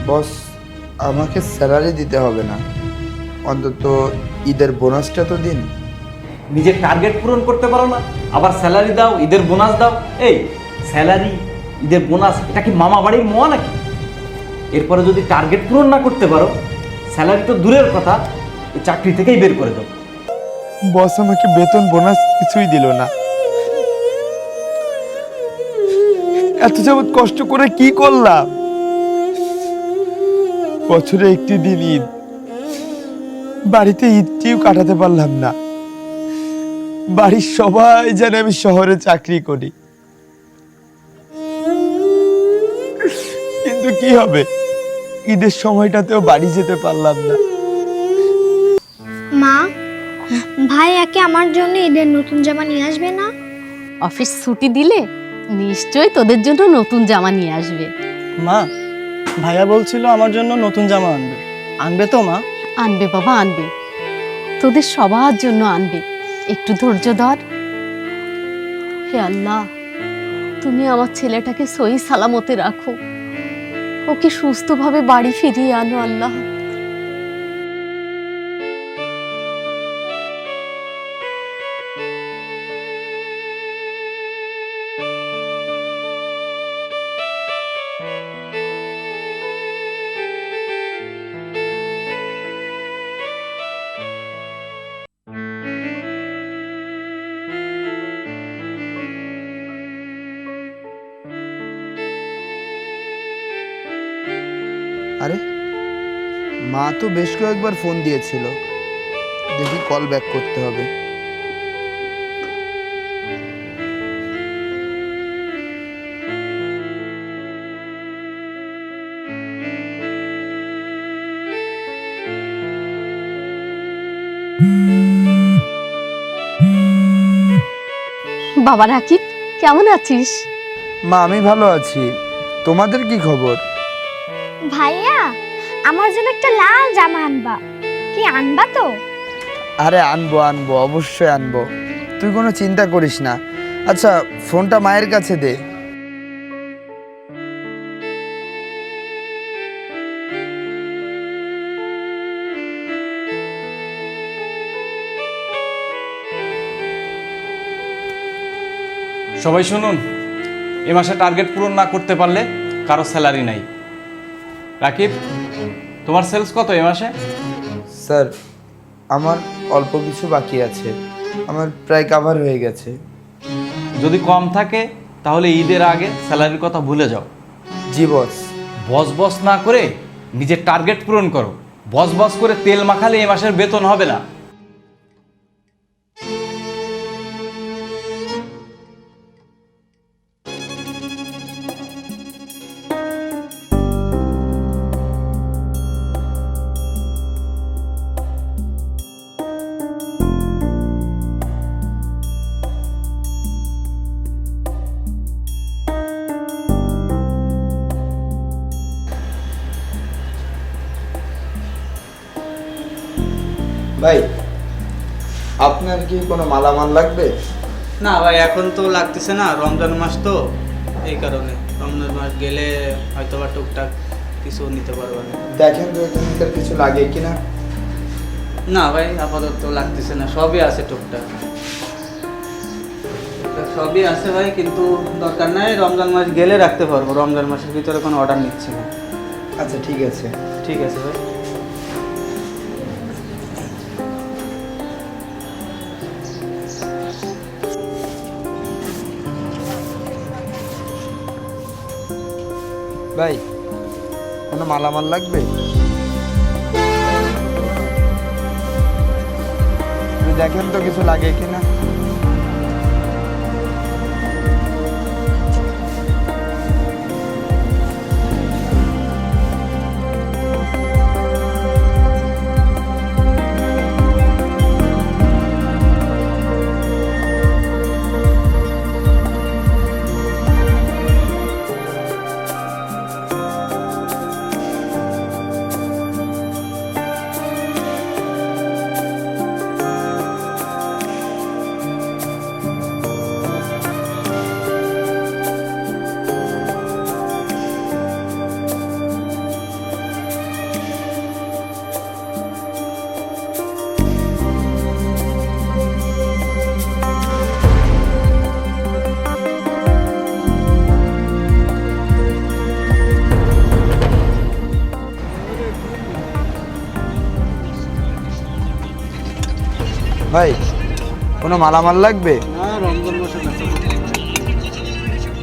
বস, আমাকে স্যালারি দিতে হবে না, অন্তত ঈদের বোনাসটা তো দিন। নিজের টার্গেট পূরণ করতে পারো না, আবার স্যালারি দাও, ঈদের বোনাস দাও। এই স্যালারি, ঈদের বোনাস, এটা কি মামা বাড়ির মোয়া নাকি? এরপরে যদি টার্গেট পূরণ না করতে পারো, স্যালারি তো দূরের কথা, এই চাকরি থেকেই বের করে দাও। বস আমাকে বেতন বোনাস কিছুই দিল না। এত যাবৎ কষ্ট করে কি করলাম? বছরে একটি দিন ঈদ, বাড়িতে ঈদটিও কাটাতে পারলাম না। বাড়ির সবাই জানে আমি শহরে চাকরি করি, কিন্তু কি হবে, ঈদের সময়টাতেও বাড়ি যেতে পারলাম না। মা, ভাই একে আমার জন্য ঈদের নতুন জামা নিয়ে আসবে না? অফিস ছুটি দিলে নিশ্চয়ই তোদের জন্য নতুন জামা নিয়ে আসবে। মা, ভাইয়া বলছিল আমার জন্য নতুন জামা আনবে। আনবে তো মা? আনবে বাবা, আনবে, তোদের সবার জন্য আনবে। একটু ধৈর্য ধর। হে আল্লাহ, তুমি আমার ছেলেটাকে সহি সালামতে রাখো, ওকে সুস্থভাবে বাড়ি ফিরিয়ে আনো আল্লাহ। আরে, মা তো বেশ কয়েকবার ফোন দিয়েছিল, দেখি কল ব্যাক করতে হবে। বাবা রাকিব, কেমন আছিস? মা, আমি ভালো আছি, তোমাদের কি খবর? ভাইয়া, আমার জন্য একটা লাল জামা আনবা, কি আনবা তো? আরে আনবো আনবো, অবশ্যই আনবো, তুই কোনো চিন্তা করিস না। আচ্ছা, ফোনটা মায়ের কাছে দে। সবাই শুনুন, এ মাসে টার্গেট পূরণ না করতে পারলে কারো স্যালারি নাই। রাকিব, তোমার সেলস কত এ মাসে? স্যার, আমার অল্প কিছু বাকি আছে, আমার প্রায় কাভার হয়ে গেছে। যদি কম থাকে তাহলে ঈদের আগে স্যালারির কথা ভুলে যাও। জি বস। বস বস না করে নিজের টার্গেট পূরণ করো। বস বস করে তেল মাখালে এ মাসের বেতন হবে না। ভাই, আপনার কি কোনো মালামাল লাগবে? না ভাই, এখন তো লাগতেছে না, রমজান মাস তো, এই কারণে। রমজান মাস গেলে হয়তো বা টুকটাক কিছু নিতে পারবো না। দেখেন তো এখানকার কিছু লাগে কিনা। না ভাই, আপাতত লাগতেছে না, সবই আছে টুকটাক। সবই আছে ভাই, কিন্তু দরকার নাই, রমজান মাস গেলে রাখতে পারবো। রমজান মাসের ভিতরে কোনো অর্ডার নিচ্ছি না। আচ্ছা ঠিক আছে। ঠিক আছে ভাই। ভাই, কোনো মালামাল লাগবে? আপনি দেখেন তো কিছু লাগে কিনা। ভাই কোনো মালামাল লাগবে? না, রমজান মাসে বেচা করতে হবে।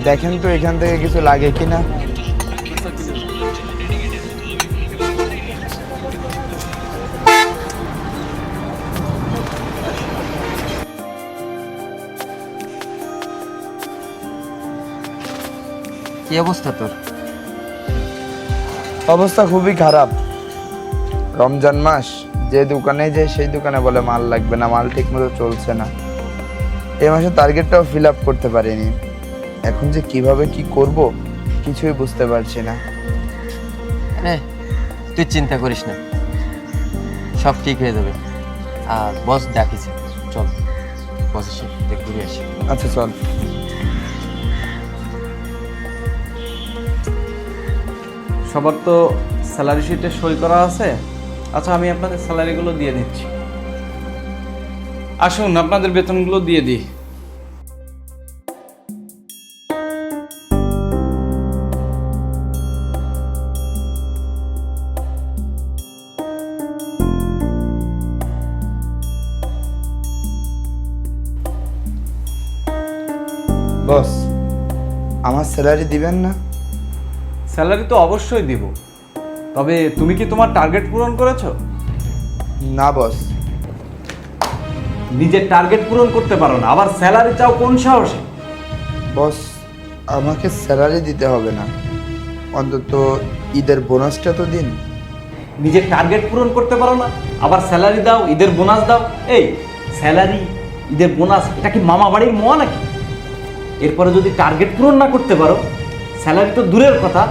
দেখেন তো এখান থেকে কিছু লাগে কিনা। বেচা কিনে দাও। কি অবস্থা তোর? অবস্থা খুবই খারাপ। রমজান মাস, যে দোকানে যে সেই দোকানে বলে মাল লাগবে না, মাল ঠিক মতো চলছে না। এই মাসে টার্গেটটাও ফিল আপ করতে পারিনি। এখন যে কিভাবে কি করব কিছুই বুঝতে পারছি না। আরে তুই চিন্তা করিস না, সব ঠিক হয়ে যাবে। আর বস ডাকিছে, চল বসের সাথে ঘুরে আসি। আচ্ছা চল। সবার তো স্যালারি শিটে সই করা আছে। আচ্ছা, আমি আপনাদের স্যালারিগুলো দিয়ে দিচ্ছি। আসুন আপনাদের বেতনগুলো দিয়ে দিই। বস, আমার স্যালারি দিবেন না? স্যালারি তো অবশ্যই দিব, তবে তুমি কি তোমার টার্গেট পূরণ করেছো? না বস। নিজের টার্গেট পূরণ করতে পারো না, আবার স্যালারি চাও কোন সাহসে? বস, আমাকে স্যালারি দিতে হবে না, অন্তত ঈদের বোনাসটা তো দিন। নিজের টার্গেট পূরণ করতে পারো না, আবার স্যালারি দাও, ঈদের বোনাস দাও। এই স্যালারি, ঈদের বোনাস, এটা কি মামা বাড়ির মোয়া নাকি? এরপরে যদি টার্গেট পূরণ না করতে পারো, স্যালারি তো দূরের কথা,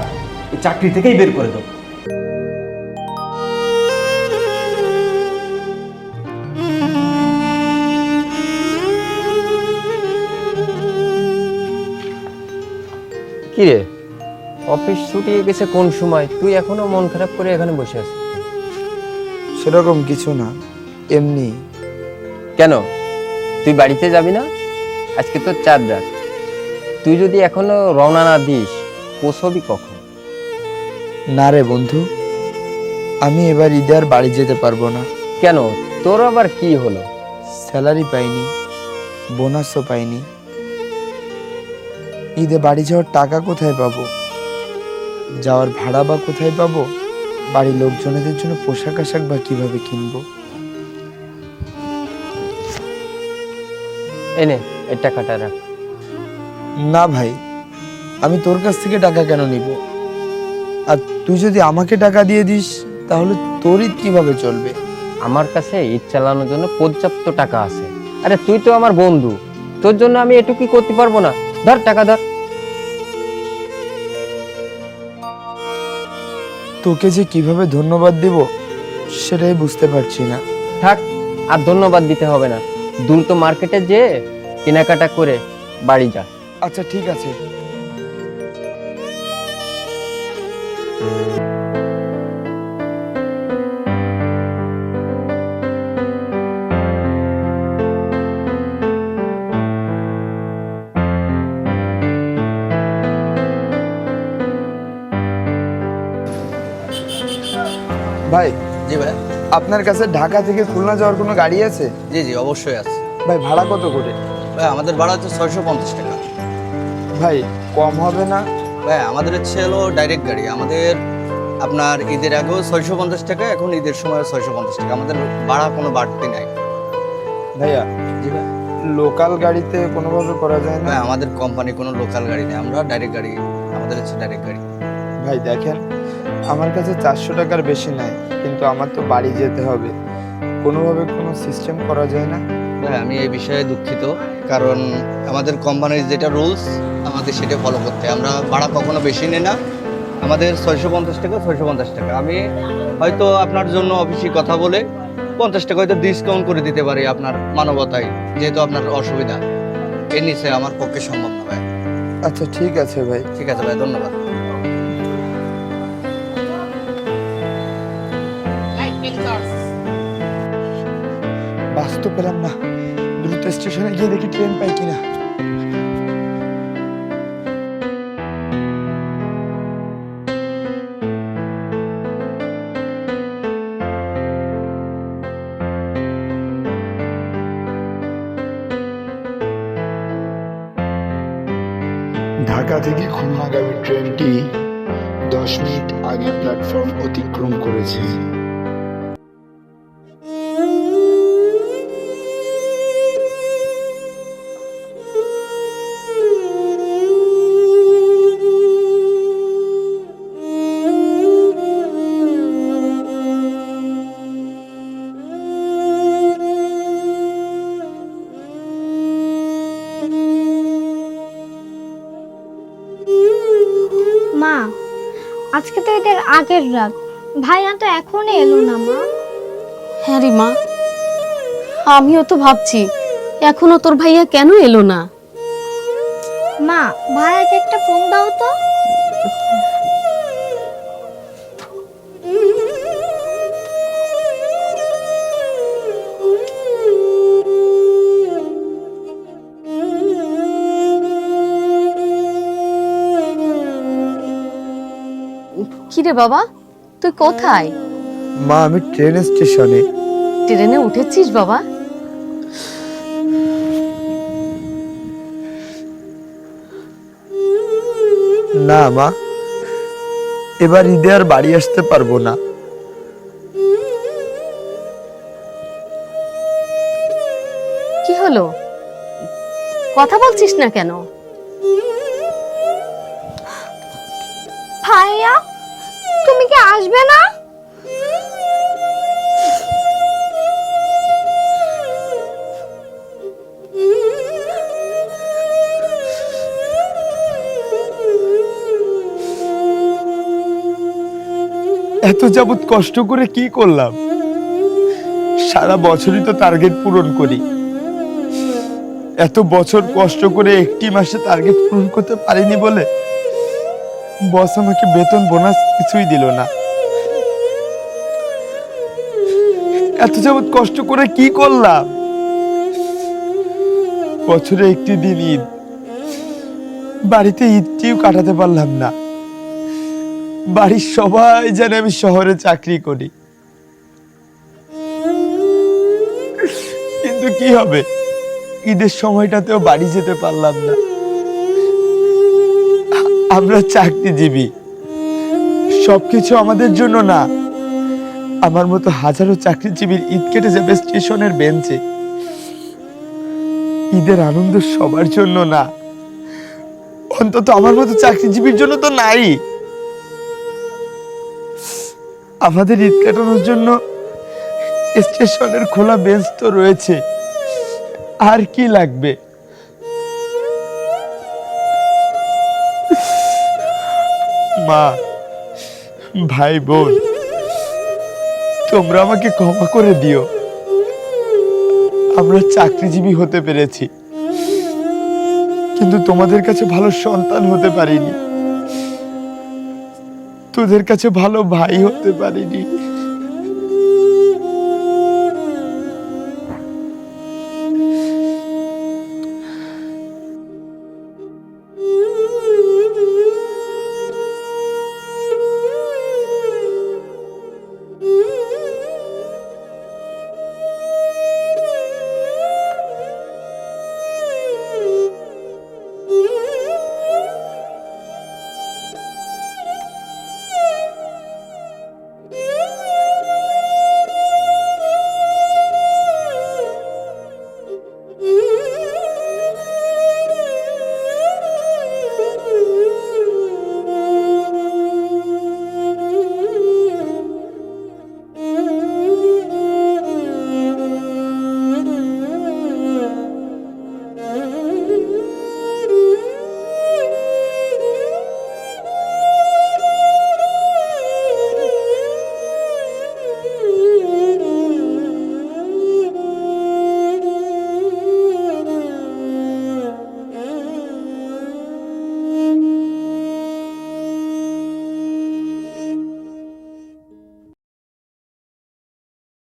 এই চাকরি থেকেই বের করে দাও। কি রে, অফিস ছুটি গেছে কোন সময়, তুই এখনো মন খারাপ করে এখানে বসে আছিস? সেরকম কিছু না, এমনি। কেন, তুই বাড়িতে যাবি না? আজকে তো 4 রাত। তুই যদি এখনো রওনা না দিস, পৌঁছবি কখন? না রে বন্ধু, আমি এবার ঈদে আর বাড়ি যেতে পারবো না। কেন, তোর আবার কি হলো? স্যালারি পাইনি, বোনাসও পাইনি। ঈদে বাড়ি যাওয়ার টাকা কোথায় পাবো? যাওয়ার ভাড়া বা কোথায় পাবো? বাড়ির লোকজনেদের জন্য পোশাক আশাক বা কিভাবে কিনবো? এনে এই টাকাটা রাখ। না ভাই, আমি তোর কাছ থেকে টাকা কেন নিব? আর তুই যদি আমাকে টাকা দিয়ে দিস তাহলে তোর ঈদ কিভাবে চলবে? আমার কাছে ঈদ চালানোর জন্য পর্যাপ্ত টাকা আছে। আরে তুই তো আমার বন্ধু, তোর জন্য আমি এটুকুই করতে পারবো না? ধর টাকা ধর। তোকে যে কিভাবে ধন্যবাদ দিব সেটাই বুঝতে পারছি না। থাক, আর ধন্যবাদ দিতে হবে না। দ্রুত মার্কেটে যেয়ে কেনাকাটা করে বাড়ি যা। আচ্ছা ঠিক আছে। ভাই, জি ভাই। আপনার কাছে ঢাকা থেকে খুলনা যাওয়ার কোনো গাড়ি আছে? জি জি, অবশ্যই আছে ভাই ভাড়া কত করে? ভাই। আমাদের ভাড়া হচ্ছে 650 টাকা। ভাই কম হবে না? ভাই আমাদের হচ্ছে হলো ডাইরেক্ট গাড়ি। আমাদের আপনার ঈদের আগেও 650 টাকা, এখন ঈদের সময় 650 টাকা। আমাদের ভাড়া কোনো বাড়তি নাই। ভাইয়া, জি ভাই। লোকাল গাড়িতে কোনোভাবে করা যায় না? ভাই আমাদের কোম্পানি কোনো লোকাল গাড়ি নেই, আমরা ডাইরেক্ট গাড়ি। আমাদের হচ্ছে ডাইরেক্ট গাড়ি। ভাই দেখেন, আমার কাছে 400 টাকার বেশি নাই, কিন্তু আমার তো বাড়ি যেতে হবে। কোনোভাবে কোনো সিস্টেম করা যায় না? ভাই আমি এই বিষয়ে দুঃখিত, কারণ আমাদের কোম্পানির যেটা রুলস আমাদের সেটা ফলো করতে হয়। আমরা ভাড়া কখনো বেশি নিই না। আমাদের 650 টাকা 650 টাকা। আমি হয়তো আপনার জন্য অফিসে কথা বলে 50 টাকা হয়তো ডিসকাউন্ট করে দিতে পারি আপনার মানবতায়, যেহেতু আপনার অসুবিধা। এর নিচে আমার পক্ষে সম্ভব না ভাই। আচ্ছা ঠিক আছে ভাই। ঠিক আছে ভাই, ধন্যবাদ। বাস তো পেলাম না, দ্রুত স্টেশনে গিয়ে দেখি ট্রেন পাই কিনা। ঢাকা থেকে খুলনাগামী ট্রেনটি 10 মিনিট আগে প্ল্যাটফর্ম অতিক্রম করেছে। মা, আজকে তো এদের আগের রাত, ভাইয়া তো এখনো এলো না মা। হ্যাঁ রে মা, আমিও তো ভাবছি এখনো তোর ভাইয়া কেন এলো না। মা, ভাইয়াকে একটা ফোন দাও তো। কিরে বাবা, তুই কোথায়? মা, আমি ট্রেন স্টেশনে। ট্রেনে উঠেছিস বাবা? না মা, এবার ঈদে আর বাড়ি আসতে পারবো না। কি হলো, কথা বলছিস না কেন? ভাইয়া, তুমি কি আসবে না? এত যাবত কষ্ট করে কি করলাম? সারা বছরই তো টার্গেট পূরণ করি, এত বছর কষ্ট করে একটি মাসে টার্গেট পূরণ করতে পারিনি বলে বস আমাকে বেতন বোনাস কিছুই দিল না। এত যাবত কষ্ট করে কি করলাম? বছরে একটি দিন ঈদ, বাড়িতে ঈদটিও কাটাতে পারলাম না। বাড়ির সবাই জানে আমি শহরে চাকরি করি, কিন্তু কি হবে, ঈদের সময়টাতেও বাড়ি যেতে পারলাম না। আমরা চাকরিজীবী, সবকিছু আমাদের জন্য না। আমার মতো হাজারো চাকরিজীবীর ঈদ কেটে যাবে স্টেশনের বেঞ্চে। ঈদের আনন্দ সবার জন্য না, অন্তত আমার মতো চাকরিজীবীর জন্য তো নাই। আমাদের ঈদ কাটানোর জন্য স্টেশনের খোলা বেঞ্চ তো রয়েছে, আর কি লাগবে? মা, ভাই, বোন, তোমরা আমাকে ক্ষমা করে দিও। আমরা চাকরিজীবী হতে পেরেছি, কিন্তু তোমাদের কাছে ভালো সন্তান হতে পারিনি, তোদের কাছে ভালো ভাই হতে পারিনি।